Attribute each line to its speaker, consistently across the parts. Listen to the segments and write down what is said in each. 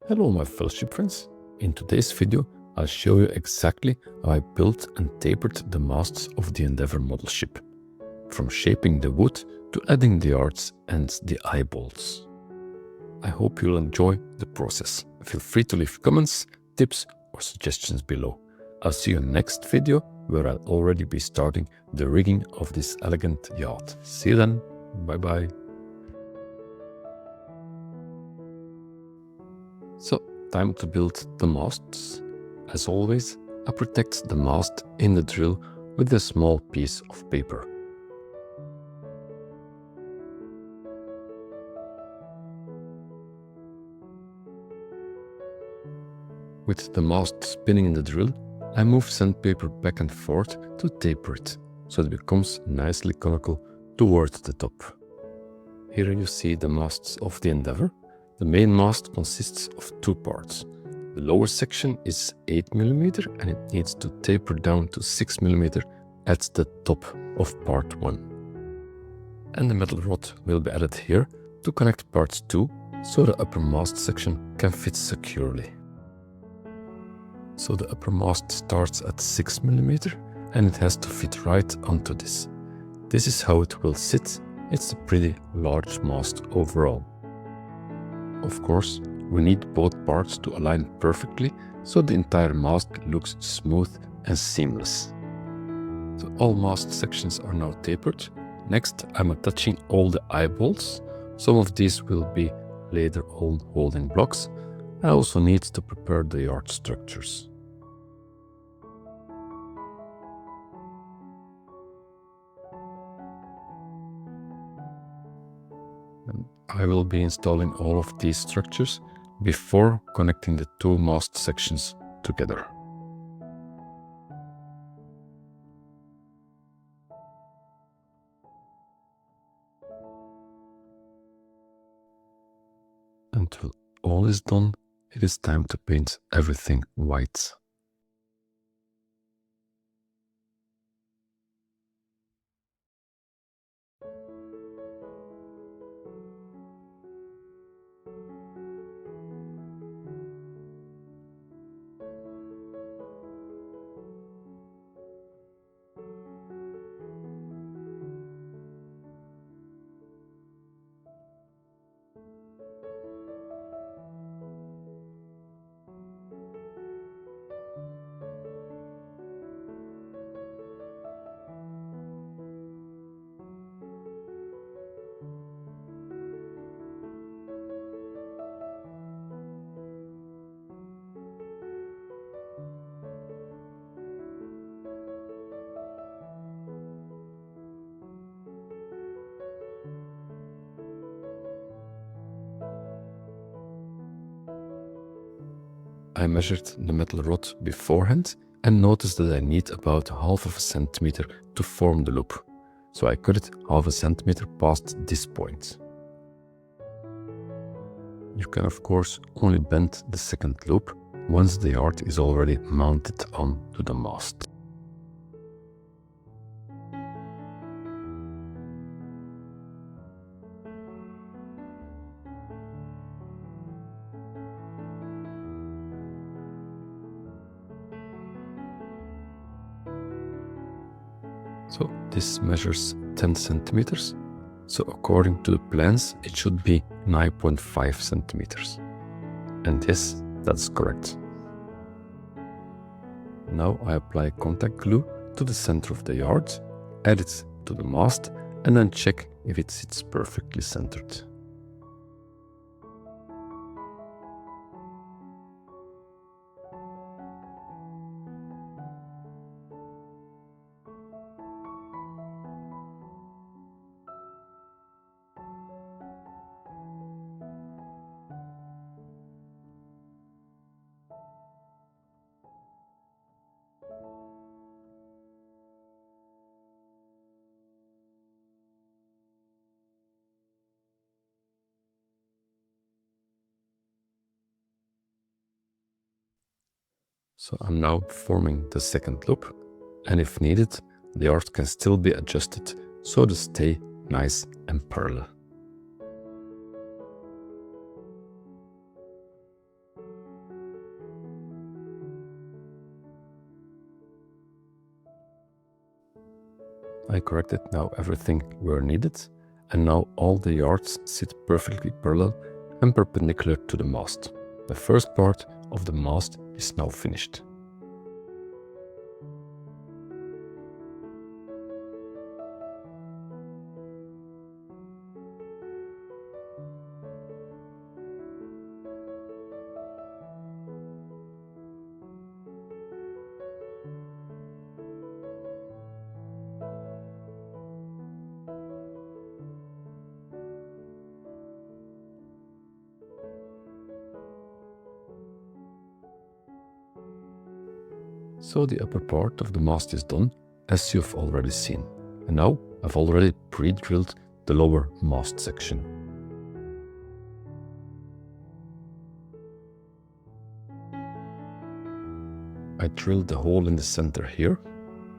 Speaker 1: Hello my fellow ship friends. In today's video I'll show you exactly how I built and tapered the masts of the Endeavour model ship, from shaping the wood to adding the yards and the eyebolts. I hope you'll enjoy the process. Feel free to leave comments, tips or suggestions below. I'll see you in the next video where I'll already be starting the rigging of this elegant yacht. See you then, bye bye. So, time to build the masts. As always, I protect the mast in the drill with a small piece of paper. With the mast spinning in the drill, I move sandpaper back and forth to taper it, so it becomes nicely conical towards the top. Here you see the masts of the Endeavour. The main mast consists of two parts. The lower section is 8 mm and it needs to taper down to 6 mm at the top of part 1. And the metal rod will be added here to connect part 2 so the upper mast section can fit securely. So the upper mast starts at 6 mm and it has to fit right onto this. This is how it will sit. It's a pretty large mast overall. Of course, we need both parts to align perfectly so the entire mast looks smooth and seamless. So all mast sections are now tapered. Next, I'm attaching all the eyebolts. Some of these will be later on holding blocks. I also need to prepare the yard structures. And I will be installing all of these structures before connecting the two mast sections together. Until all is done, it is time to paint everything white. I measured the metal rod beforehand and noticed that I need about 1/2 centimeter to form the loop. So I cut it 1/2 centimeter past this point. You can of course only bend the second loop once the yard is already mounted onto the mast. So this measures 10 centimeters. So according to the plans, it should be 9.5 centimeters. And yes, that's correct. Now I apply contact glue to the center of the yard, add it to the mast, and then check if it sits perfectly centered. So I'm now forming the second loop, and if needed, the yard can still be adjusted so they stay nice and parallel. I corrected now everything where needed, and now all the yards sit perfectly parallel and perpendicular to the mast. The first part of the mast is now finished. So the upper part of the mast is done, as you've already seen. And now I've already pre-drilled the lower mast section. I drilled the hole in the center here,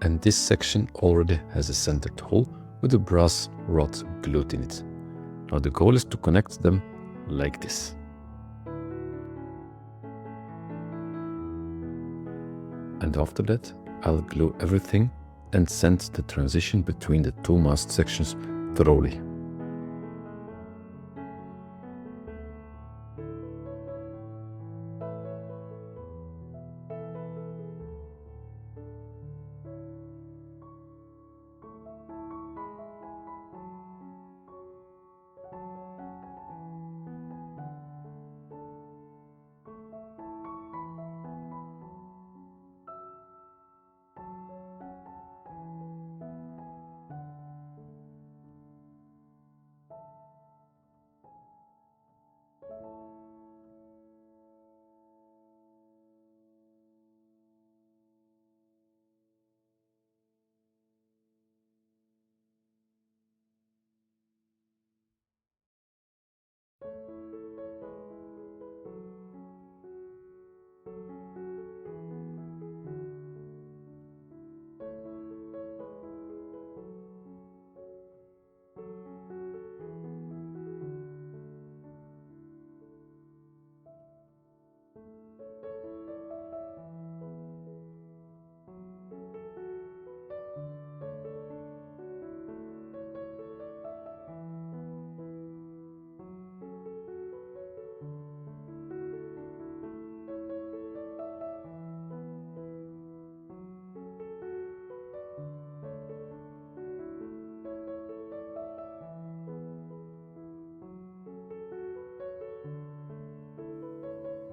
Speaker 1: and this section already has a centered hole with a brass rod glued in it. Now the goal is to connect them like this. And after that, I'll glue everything and sand the transition between the two mast sections thoroughly.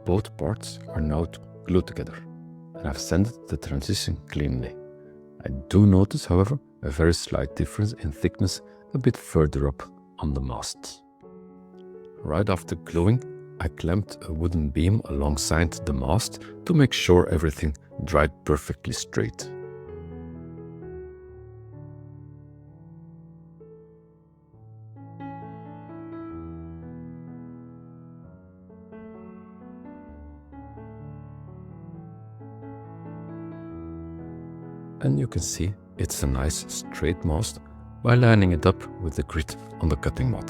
Speaker 1: Both parts are now glued together, and I've sanded the transition cleanly. I do notice, however, a very slight difference in thickness a bit further up on the mast. Right after gluing, I clamped a wooden beam alongside the mast to make sure everything dried perfectly straight. And you can see it's a nice straight mast by lining it up with the grit on the cutting mat.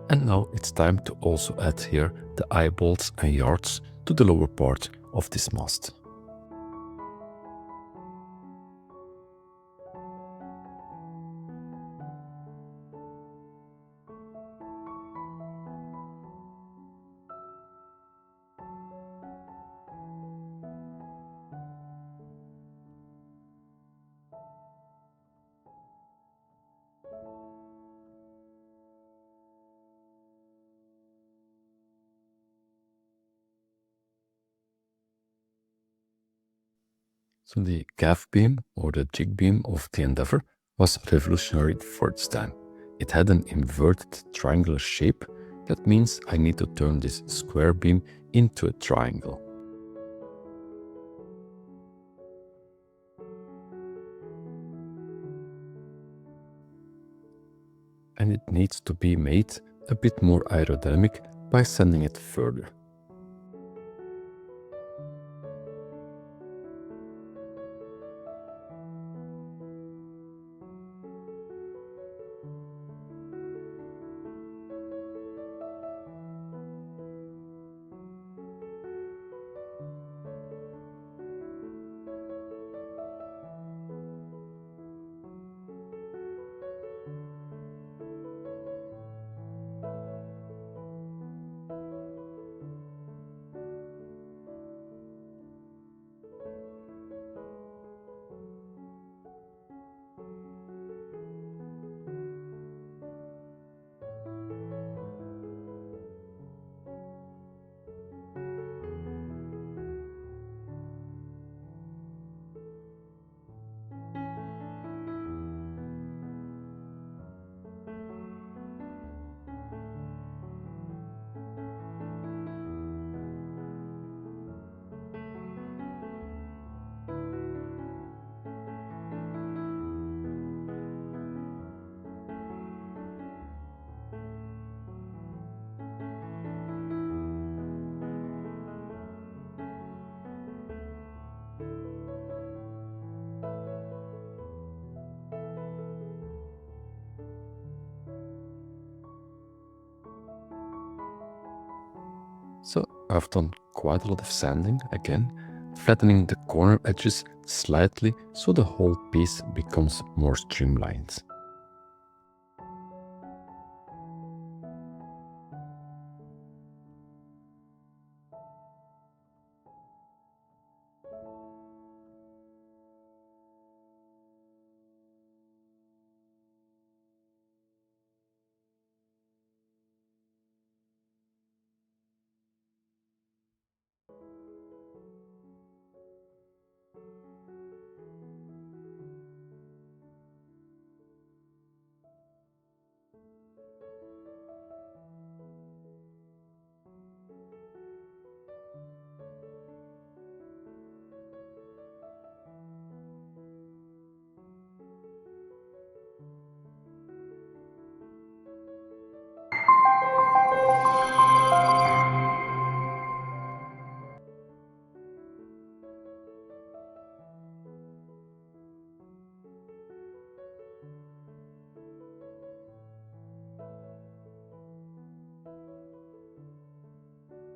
Speaker 1: And now it's time to also add here the eyebolts and yards to the lower part of this mast. So the gaff beam or the jig beam of the Endeavour was revolutionary for its time. It had an inverted triangular shape. That means I need to turn this square beam into a triangle. And it needs to be made a bit more aerodynamic by sanding it further. I've done quite a lot of sanding again, flattening the corner edges slightly so the whole piece becomes more streamlined.